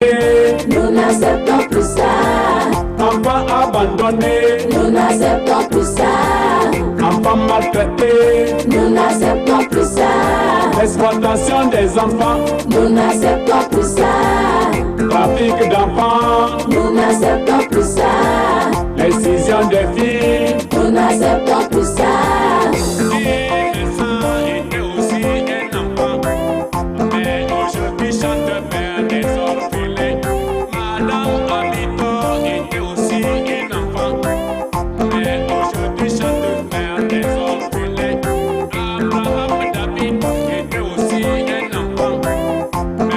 Nous n'acceptons plus ça. Enfants abandonnés, Nous n'acceptons plus ça. enfants maltraités, Nous n'acceptons plus ça. exploitation des enfants, Nous n'acceptons plus ça. trafic d'enfants, Nous n'acceptons plus ça. l'excision des filles. Nous n'acceptons plus ça. Innocent était aussi un enfant, mais aujourd'hui chante vers des orphelins. Madame Abito était aussi un enfant, mais aujourd'hui chante vers des orphelins. Abraham David était aussi un enfant,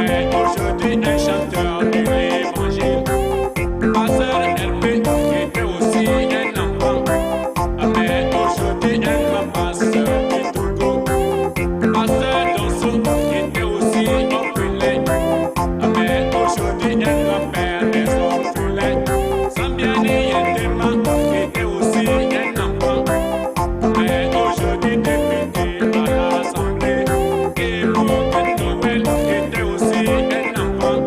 mais aujourd'hui un chanteur de l'évangile. Pasteur Hervé était aussi un enfant, mais aujourd'hui un grand pasteur du Togo. Pasteur Donso était aussi orphelin, mais aujourd'hui un grand-père des orphelins. Sambiani Yendema était aussi un enfant, mais aujourd'hui député à l'Assemblée. Et Morgan Noël était aussi un enfant,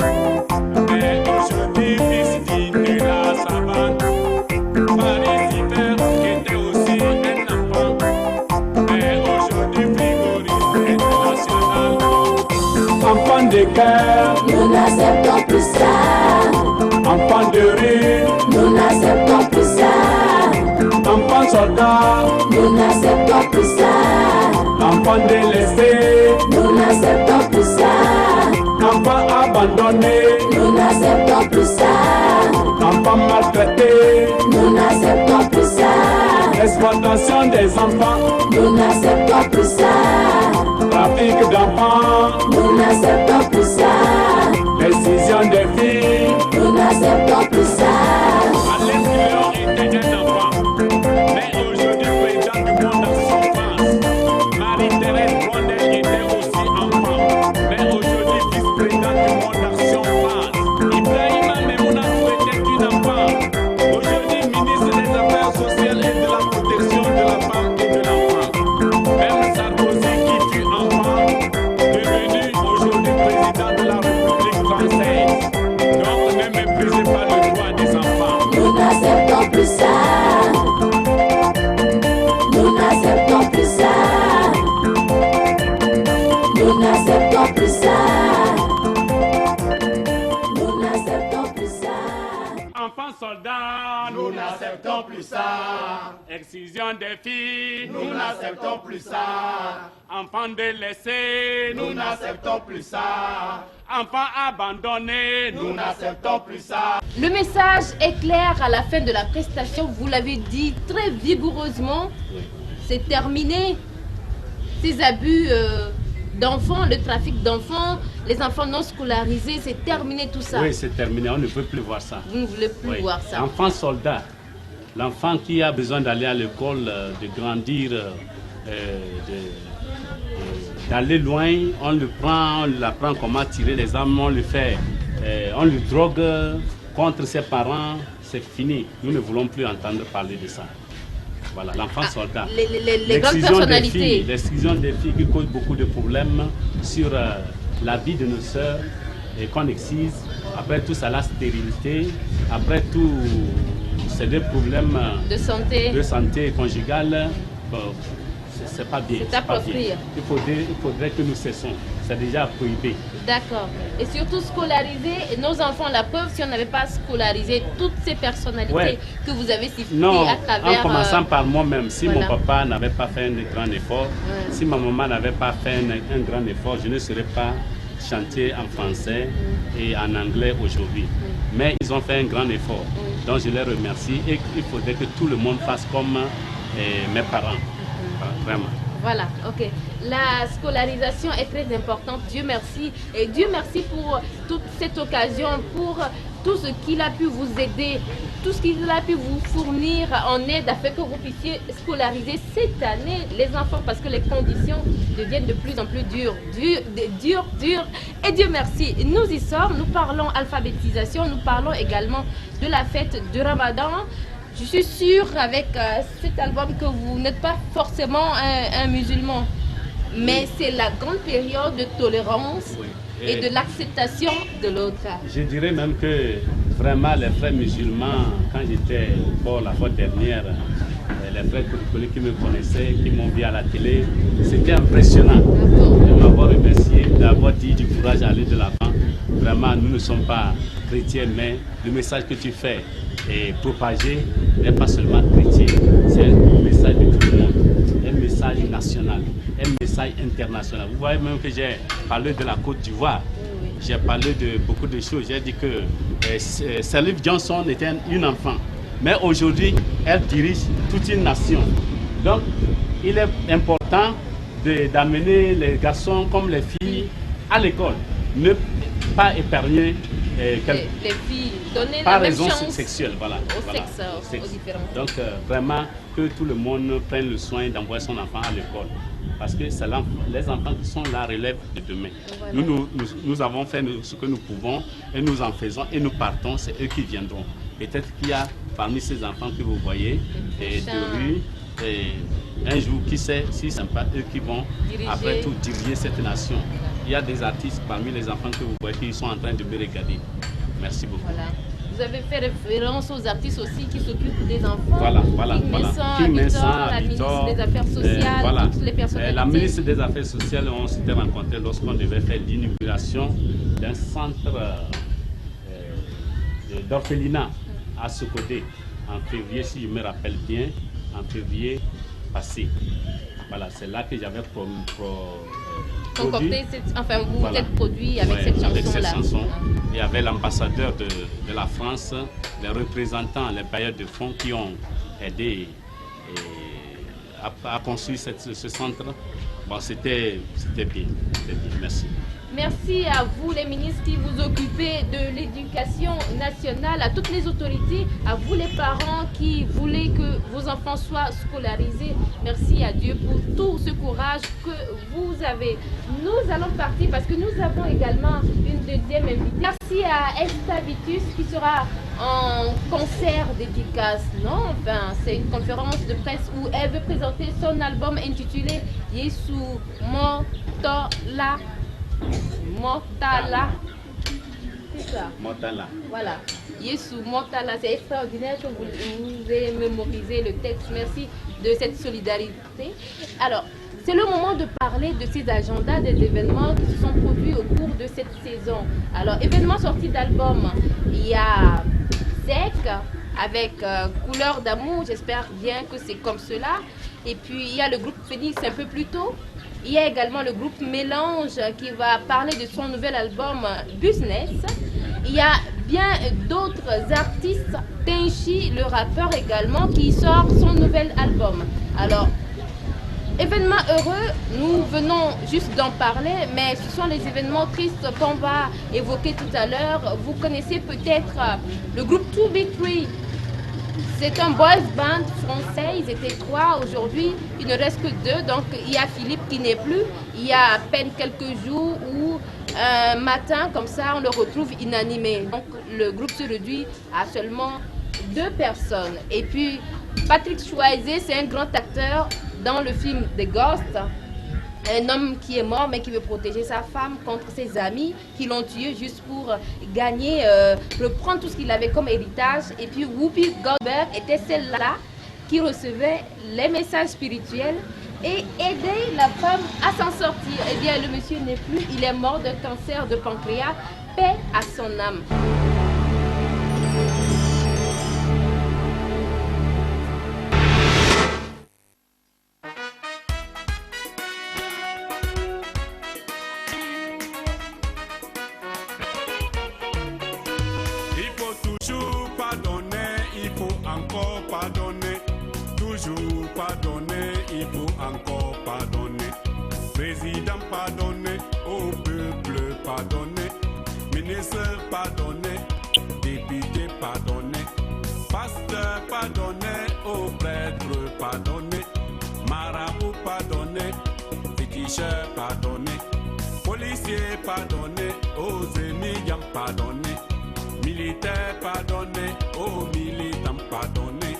mais aujourd'hui vice-digne de la savane. Paris Hiver était aussi un enfant, mais aujourd'hui frigoriste international. Enfant de cœur, Nous n'acceptons plus ça. enfant de rue, Nous n'acceptons plus ça. enfant soldat, Nous n'acceptons plus ça. enfant délaissé, Nous n'acceptons plus ça. enfant abandonné, Nous n'acceptons plus ça. enfant maltraité, Nous n'acceptons plus ça. exploitation des enfants, Nous n'acceptons plus ça. trafic d'enfants, Nous n'acceptons plus ça. l'excision des filles. Nous n'acceptons plus ça. Alain Guillaume était un enfant, mais aujourd'hui président du monde en souffrance. Marie-Thérèse Blondel était aussi enfant, mais aujourd'hui vice-président du monde Action Phase. Ibrahima Memounatou était une enfant, aujourd'hui ministre des Affaires sociales et de la protection de la femme et de l'enfant. Même Sarkozy qui fut enfant, devenu aujourd'hui président de la République française. Donc ne méprisez pas le droit des enfants. Nous n'acceptons plus ça. Nous n'acceptons plus ça. Nous n'acceptons plus ça. Nous n'acceptons plus ça. Enfants soldats, Nous n'acceptons plus ça. excision des filles, Nous n'acceptons plus ça. enfants délaissés, Nous n'acceptons plus ça. enfants abandonnés, Nous n'acceptons plus ça. Le message est clair à la fin de la prestation, vous l'avez dit très vigoureusement, c'est terminé. Ces abus d'enfants, le trafic d'enfants, les enfants non scolarisés, c'est terminé tout ça. Oui, c'est terminé, on ne veut plus voir ça. Vous ne voulez plus Oui. voir ça. L'enfant soldat, l'enfant qui a besoin d'aller à l'école, de grandir, d'aller loin, on le prend, on l'apprend comment tirer les armes, on le fait, on le drogue contre ses parents, c'est fini. Nous ne voulons plus entendre parler de ça. Voilà, l'enfant soldat. Les grandes personnalités. L'exclusion des filles qui cause beaucoup de problèmes sur la vie de nos sœurs et qu'on excise. Après tout ça, la stérilité. Après tout, c'est des problèmes De santé. de santé conjugale. Bon, c'est pas bien. C'est à pas bien. proscrire. Il faudrait que nous cessons. C'est déjà prohibé. D'accord. Et surtout scolariser nos enfants. La preuve, si on n'avait pas scolarisé toutes ces personnalités Ouais. que vous avez citées Non, à travers... en commençant par moi-même, si voilà. mon papa n'avait pas fait un grand effort, si ma maman n'avait pas fait un grand effort, je ne serais pas chanter en français et en anglais aujourd'hui. Mais ils ont fait un grand effort, donc je les remercie et il faudrait que tout le monde fasse comme mes parents, vraiment. Voilà, ok. La scolarisation est très importante, Dieu merci. Et Dieu merci pour toute cette occasion, pour tout ce qu'il a pu vous aider, tout ce qu'il a pu vous fournir en aide afin que vous puissiez scolariser cette année les enfants parce que les conditions deviennent de plus en plus dures. Dures. Et Dieu merci, nous y sommes, nous parlons alphabétisation, nous parlons également de la fête de Ramadan. Je suis sûre avec cet album que vous n'êtes pas forcément un musulman, mais c'est la grande période de tolérance, et de l'acceptation de l'autre. Je dirais même que vraiment les frères musulmans, quand j'étais pour la fois dernière, les frères catholiques qui me connaissaient, qui m'ont vu à la télé, c'était impressionnant de m'avoir remercié, d'avoir dit du courage à aller de l'avant. Vraiment, nous ne sommes pas chrétiens, mais le message que tu fais et propager n'est pas seulement chrétien, c'est un message de tout le monde, un message national, un message international. Vous voyez même que j'ai parlé de la Côte d'Ivoire, j'ai parlé de beaucoup de choses. J'ai dit que Sirleaf Johnson était une enfant, mais aujourd'hui, elle dirige toute une nation. Donc, il est important d'amener les garçons comme les filles à l'école, ne pas épargner les filles, donner par la même raison chance sexuelle, voilà. au sexe. Aux différents. Donc vraiment que tout le monde prenne le soin d'envoyer son enfant à l'école. Parce que c'est les enfants qui sont la relève de demain. Voilà. Nous avons fait ce que nous pouvons et nous en faisons et nous partons, c'est eux qui viendront. Peut-être qu'il y a parmi ces enfants que vous voyez de rue, et un jour, qui sait si ce n'est pas eux qui vont après tout diriger cette nation. Il y a des artistes parmi les enfants que vous voyez qui sont en train de me regarder. Merci beaucoup. Voilà. Vous avez fait référence aux artistes aussi qui s'occupent des enfants. Voilà. King Messan, la ministre des Affaires sociales, toutes les personnalités. La ministre des Affaires sociales, on s'était rencontrés lorsqu'on devait faire l'inauguration d'un centre d'orphelinat à ce côté, en février, si je me rappelle bien, en février passé. Voilà, c'est là que j'avais concocté, vous êtes produit avec cette chanson-là. Il y avait l'ambassadeur de la France, les représentants, les bailleurs de fonds qui ont aidé à construire ce centre. Bon, c'était bien. Merci. Merci à vous les ministres qui vous occupez de l'éducation nationale, à toutes les autorités, à vous les parents qui voulez que vos enfants soient scolarisés. Merci à Dieu pour tout ce courage que vous avez. Nous allons partir parce que nous avons également une deuxième invitée. Merci à Esther Vitus qui sera en concert dédicace. Non, enfin, c'est une conférence de presse où elle veut présenter son album intitulé Yesu Motala. C'est ça. Motala. Voilà. Yesu Motala, c'est extraordinaire que vous ayez mémorisé le texte. Merci de cette solidarité. Alors, c'est le moment de parler de ces agendas, des événements qui se sont produits au cours de cette saison. Alors, événements sortis d'albums, il y a Sec avec Couleur d'amour, j'espère bien que c'est comme cela. Et puis, il y a le groupe Phoenix un peu plus tôt. Il y a également le groupe Mélange qui va parler de son nouvel album Business. Il y a bien d'autres artistes, Tenchi, le rappeur également, qui sort son nouvel album. Alors, événements heureux, nous venons juste d'en parler, mais ce sont les événements tristes qu'on va évoquer tout à l'heure. Vous connaissez peut-être le groupe 2B3. C'est un boys band français, ils étaient 3, aujourd'hui il ne reste que 2, donc il y a Philippe qui n'est plus, il y a à peine quelques jours où un matin comme ça on le retrouve inanimé. Donc le groupe se réduit à seulement 2 personnes. Et puis Patrick Choisé, c'est un grand acteur dans le film The Ghost. Un homme qui est mort mais qui veut protéger sa femme contre ses amis qui l'ont tué juste pour gagner, reprendre tout ce qu'il avait comme héritage. Et puis Whoopi Goldberg était celle-là qui recevait les messages spirituels et aidait la femme à s'en sortir. Eh bien le monsieur n'est plus, il est mort d'un cancer de pancréas, paix à son âme. Pardonner, il faut encore pardonner. Président pardonner, au peuple pardonner. Ministre pardonner, député pardonner. Pasteur pardonner, au prêtre pardonner. Marabout pardonner, féticheur pardonner. Policier pardonner, aux émigrants pardonner. Militaire pardonner, aux militants pardonner.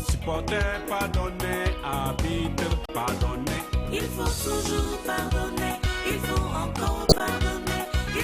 Supporter pardonner, arbitre pardonner. Il faut toujours pardonner, il faut encore pardonner, il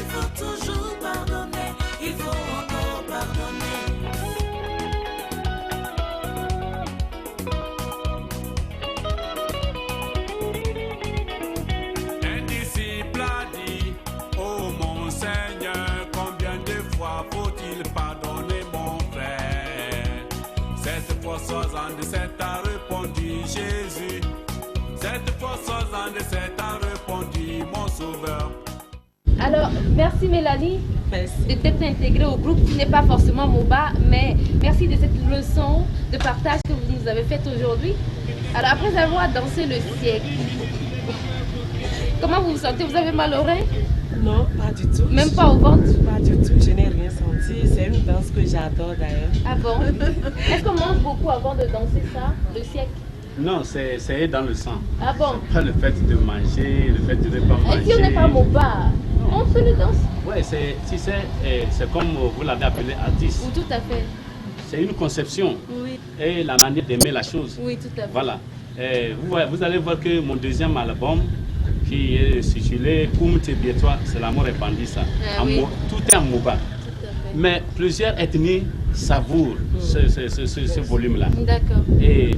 Alors, merci Mélanie Merci. de t'être intégrée au groupe qui n'est pas forcément MOBA, mais merci de cette leçon de partage que vous nous avez faite aujourd'hui. Alors, après avoir dansé le siècle, comment vous vous sentez? Vous avez mal au rein? Non, pas du tout. Même pas au ventre? Pas du tout, je n'ai rien senti. C'est une danse que j'adore d'ailleurs. Ah bon? Est-ce qu'on mange beaucoup avant de danser ça, le siècle? Non, c'est dans le sang. Ah bon? Pas le fait de manger, le fait de ne pas manger. Et si on n'est pas MOBA, on se le danse? Ouais, c'est comme vous l'avez appelé artiste. Oui, tout à fait. C'est une conception Oui, et la manière d'aimer la chose. oui, tout à fait. Voilà. Vous allez voir que mon deuxième album, qui est intitulé Koum Tebietwa, c'est l'amour répandu, ça. Ah oui. Tout est en MOBA. Tout à fait. Mais plusieurs ethnies savourent ce volume-là. D'accord. Et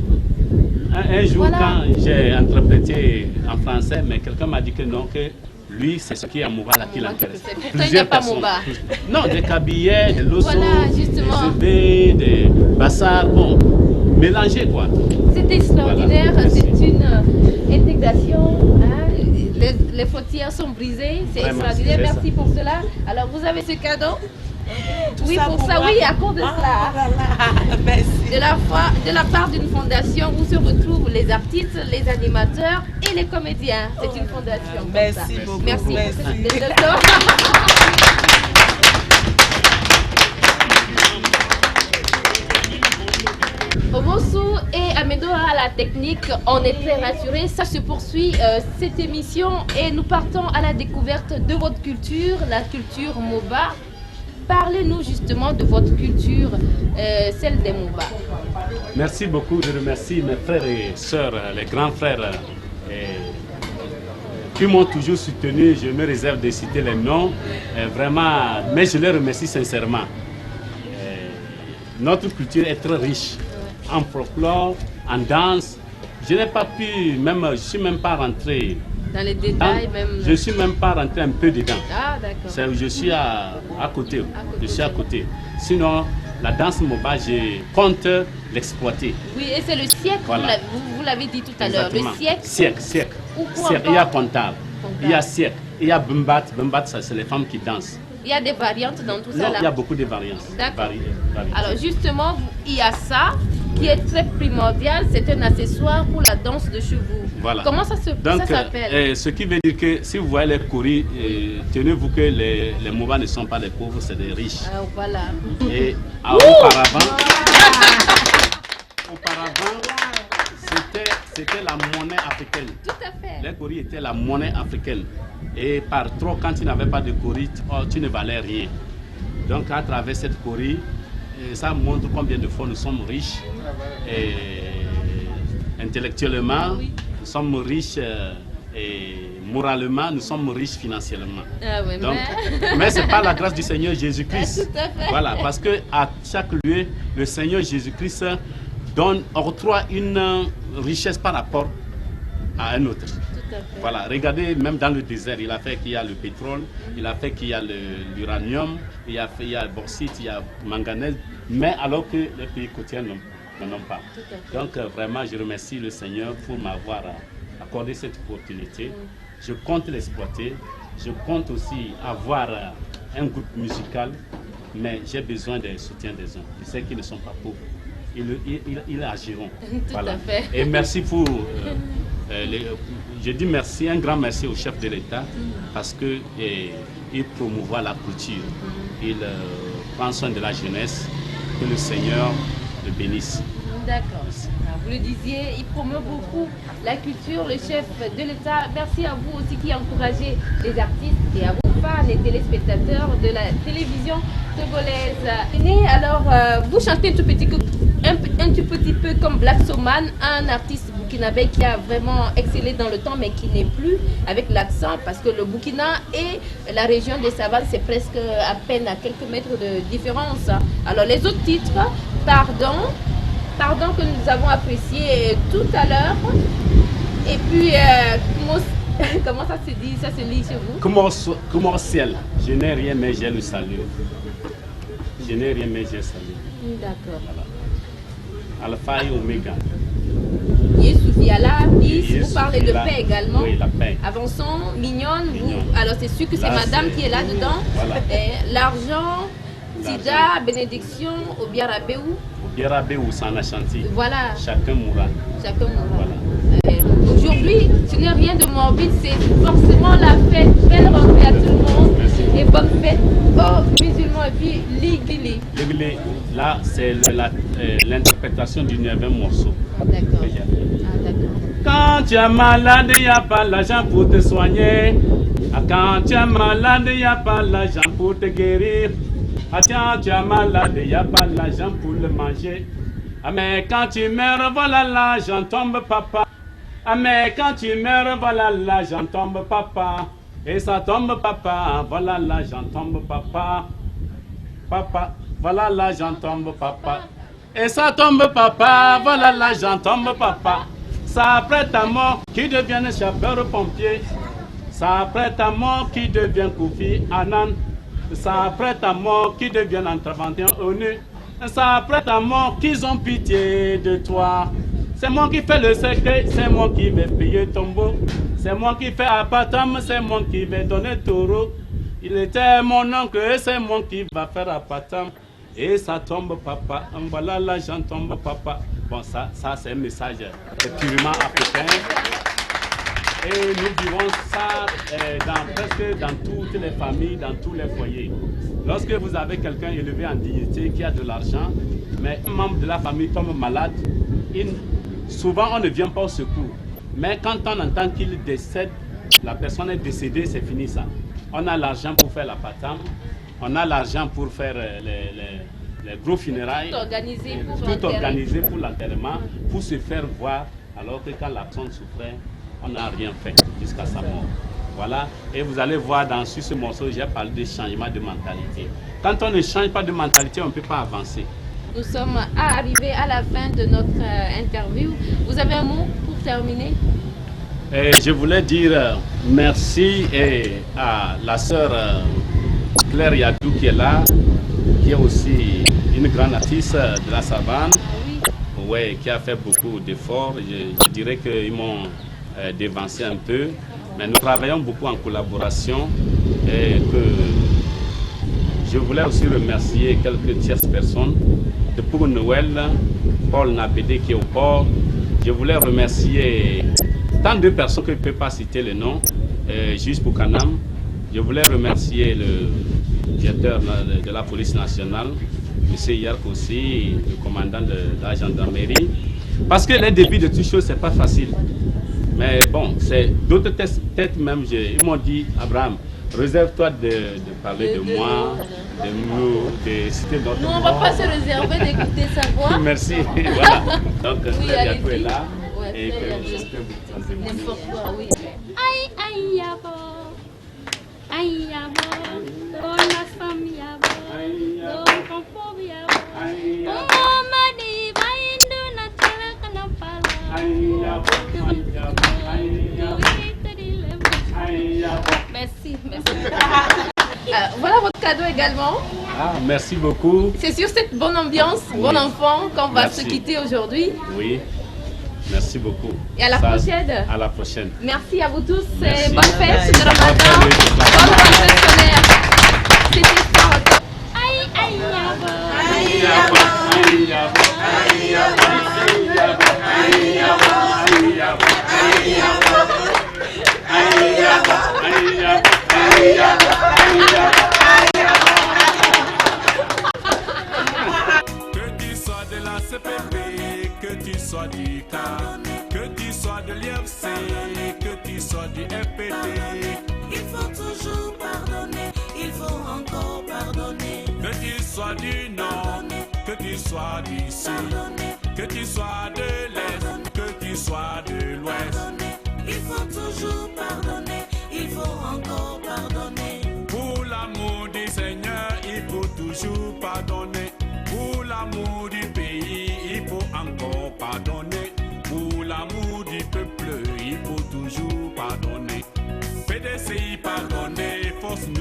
un jour, Voilà. quand j'ai interprété en français, mais quelqu'un m'a dit que non, que lui, c'est ce qui est en MOBA là qui Moi, l'intéresse. c'est- pourtant, il n'y a pas MOBA. Non, des Kabylais, des Losso, Voilà, justement. des Zébé, des Bassar, bon, mélangés quoi. C'est extraordinaire, Voilà, merci. c'est une intégration. Hein, les frontières sont brisées, c'est Vraiment, extraordinaire. c'est ça. Merci pour cela. Alors, vous avez ce cadeau? Oui, ça pour pour ça, moi. oui, à cause de Ah, cela. là, là. Merci. De la part d'une fondation où se retrouvent les artistes, les animateurs et les comédiens. C'est une fondation. comme Merci ça. beaucoup. Merci. Merci. Omosu et Amedoa à la technique, on est très rassurés. Ça se poursuit cette émission et nous partons à la découverte de votre culture, la culture MOBA. Parlez-nous justement de votre culture, celle des MOBA. Merci beaucoup, je remercie mes frères et sœurs, les grands frères qui m'ont toujours soutenu. Je me réserve de citer les noms, vraiment, mais je les remercie sincèrement. Notre culture est très riche en folklore, en danse. Je n'ai pas pu, même, je ne suis même pas rentré. Dans les détails même. Je ne suis même pas rentré un peu dedans. Ah d'accord. Je suis à côté. Je suis à côté. Sinon, la danse MOBA, je compte l'exploiter. Oui, et c'est le siècle, Voilà. vous l'avez dit tout à l'heure. Le Exactement. siècle. Siècle. Ou quoi Siècle. encore? Il y a Kontal, il y a siècle, il y a Bumbat. Bumbat, ça c'est les femmes qui dansent. Il y a des variantes dans tout ça Non, là. il y a beaucoup de variantes. D'accord. Variétés. Alors justement, il y a ça qui est très primordial, c'est un accessoire pour la danse de chevaux. Voilà. Comment ça Donc, s'appelle? ce qui veut dire que si vous voyez les kouris, tenez-vous que les MOBA ne sont pas des pauvres, c'est des riches. Ah, voilà. Et auparavant, c'était la monnaie africaine. Tout à fait. Les kouris étaient la monnaie africaine. Et par trop, quand tu n'avais pas de kouris, tu ne valais rien. Donc à travers cette kouris, ça montre combien de fois nous sommes riches. Et intellectuellement, nous sommes riches et moralement, nous sommes riches financièrement. Ah oui, Donc, mais c'est par la grâce du Seigneur Jésus-Christ. Tout à fait. Voilà, parce que à chaque lieu, le Seigneur Jésus-Christ octroie une richesse par rapport à un autre. Tout à fait. Voilà, regardez, même dans le désert, il a fait qu'il y a le pétrole, il a fait qu'il y a l'uranium, il a le bauxite, il y a manganèse, mais alors que les pays côtiers n'en ont pas. Tout à fait. Donc vraiment, je remercie le Seigneur pour m'avoir accordé cette opportunité. Je compte l'exploiter. Je compte aussi avoir un groupe musical, mais j'ai besoin du soutien des uns. Je sais qu'ils ne sont pas pauvres. Ils agiront. Tout à fait. Et merci pour... je dis merci, un grand merci au chef de l'État parce qu'il promouvoit la culture. Il prend soin de la jeunesse. Que le Seigneur le bénisse. D'accord. Vous le disiez, il promeut beaucoup la culture, le chef de l'État. Merci à vous aussi qui encouragez les artistes et à vos fans et téléspectateurs de la télévision togolaise. Alors, vous chantez un tout petit peu comme Black Soman, un artiste burkinabé qui a vraiment excellé dans le temps mais qui n'est plus avec l'accent parce que le Burkina et la région des Savanes, c'est presque à peine à quelques mètres de différence. Alors, les autres titres, Pardon que nous avons apprécié tout à l'heure. Et puis, comment ça se dit, ça se lit chez vous? Commercial. Je n'ai rien mais j'ai le salut. Je n'ai rien mais j'ai le salut. D'accord. Voilà. Alpha et Oméga. Yesu Fiala, Bis, Bis, vous parlez de la- paix également. oui, la paix. Avançons, mignonne, vous. Mignonne. Alors c'est sûr que c'est Là, madame c'est- qui est là-dedans. Voilà. L'argent, Sida, bénédiction, Obiarabéou. Biarabé ou San Ashanti. Voilà, Chacun mourra. chacun mourra. Voilà. Aujourd'hui, ce n'est rien de morbide, c'est forcément la fête. Belle rentrée à tout le monde. Merci. Et bonne fête aux musulmans et puis Ligili. Là, c'est l'interprétation du 9e morceau. D'accord. que j'ai fait. Ah, d'accord. Quand tu es malade, il n'y a pas l'argent pour te soigner. Ah, quand tu es malade, il n'y a pas l'argent pour te guérir. Ah, tiens, tu es malade, il n'y a pas l'argent pour le manger. Ah, mais quand tu meurs, voilà l'argent tombe, papa. Ah, mais quand tu meurs, voilà l'argent tombe, papa. Et ça tombe, papa. Voilà l'argent tombe, papa. Papa, voilà l'argent tombe, papa. Et ça tombe, papa. Voilà l'argent tombe, papa. Ça après ta mort qui devient échappeur pompier. Ça après ta mort qui devient Kofi Annan. Ça après ta mort qui devient intervention ONU. Ça après ta mort qu'ils ont pitié de toi. C'est moi qui fais le secret, c'est moi qui vais payer ton beau. C'est moi qui fais apatam, c'est moi qui vais donner taureau. Il était mon oncle et c'est moi qui va faire apatam. Et ça tombe, papa. Voilà l'argent tombe, papa. Bon, ça c'est un message purement africain. Et nous vivons ça presque dans toutes les familles, dans tous les foyers. Lorsque vous avez quelqu'un élevé en dignité qui a de l'argent, mais un membre de la famille tombe malade, souvent on ne vient pas au secours. Mais quand on entend qu'il décède, la personne est décédée, c'est fini ça. On a l'argent pour faire la patam, on a l'argent pour faire les gros funérailles, Tout organisé pour l'enterrement, pour se faire voir, alors que quand la personne souffrait, on n'a rien fait jusqu'à sa mort. Voilà, et vous allez voir sur ce morceau, j'ai parlé de changement de mentalité. Quand on ne change pas de mentalité, on ne peut pas avancer. Nous sommes arrivés à la fin de notre interview. Vous avez un mot pour terminer? Et je voulais dire merci à la sœur Claire Yadou qui est là, qui est aussi une grande artiste de la savane, ouais, qui a fait beaucoup d'efforts. Je dirais qu'ils m'ont dévancé un peu, mais nous travaillons beaucoup en collaboration et que je voulais aussi remercier quelques tierces personnes. Pour Noël, Paul Nabédé qui est au port. Je voulais remercier tant de personnes que je ne peux pas citer le nom, juste pour Kanam. Je voulais remercier le directeur de la police nationale, M. Yark aussi, le commandant de la gendarmerie. Parce que les débuts de toutes choses, ce n'est pas facile. Mais bon, c'est d'autres têtes même, ils m'ont dit, Abraham, réserve-toi de parler de moi, de nous, de citer notre Nous, on nom. ne va pas se réserver d'écouter sa voix. Merci. Voilà. Donc, Oui, Claire Yadou est allez-y. là. Ouais, Et Claire que Yadou. j'espère vous entendre. N'importe quoi, oui. Ay, ay, yabo. Ay, yabo. Don la femme, yabo. Don confort, yabo. Como madi, vaindu na tela kana pala. Merci, merci. Voilà votre cadeau également. Ah, merci beaucoup. C'est sur cette bonne ambiance, bon enfant, qu'on va Merci. se quitter aujourd'hui. Oui. Merci beaucoup. Et à la prochaine. À la prochaine. Merci à vous tous Merci. et bonne fête de Bye. Ramadan. Bonne rentrée scolaire. C'était Sport. Ay, ay, yabo. Aïe, yabo, aïe, yabo, aïe, yabo, aïe, yabo, aïe, yabo, aïe, yabo, aïe, yabo, aïe, yabo, aïe, yabo, aïe, yabo, aïe, yabo. Que tu sois de la CPP, que tu sois du CAR, que tu sois de l'IFC, que tu sois du FPT. Il faut toujours pardonner, il faut encore pardonner. Que tu sois du Nord, que tu sois du Sud, que tu sois de l'Est, que tu sois de l'Ouest. Il faut toujours pardonner, il faut encore pardonner. Pour l'amour du Seigneur, il faut toujours pardonner. Pour l'amour du pays, il faut encore pardonner. Pour l'amour du peuple, il faut toujours pardonner. PDCI pardonner, force nous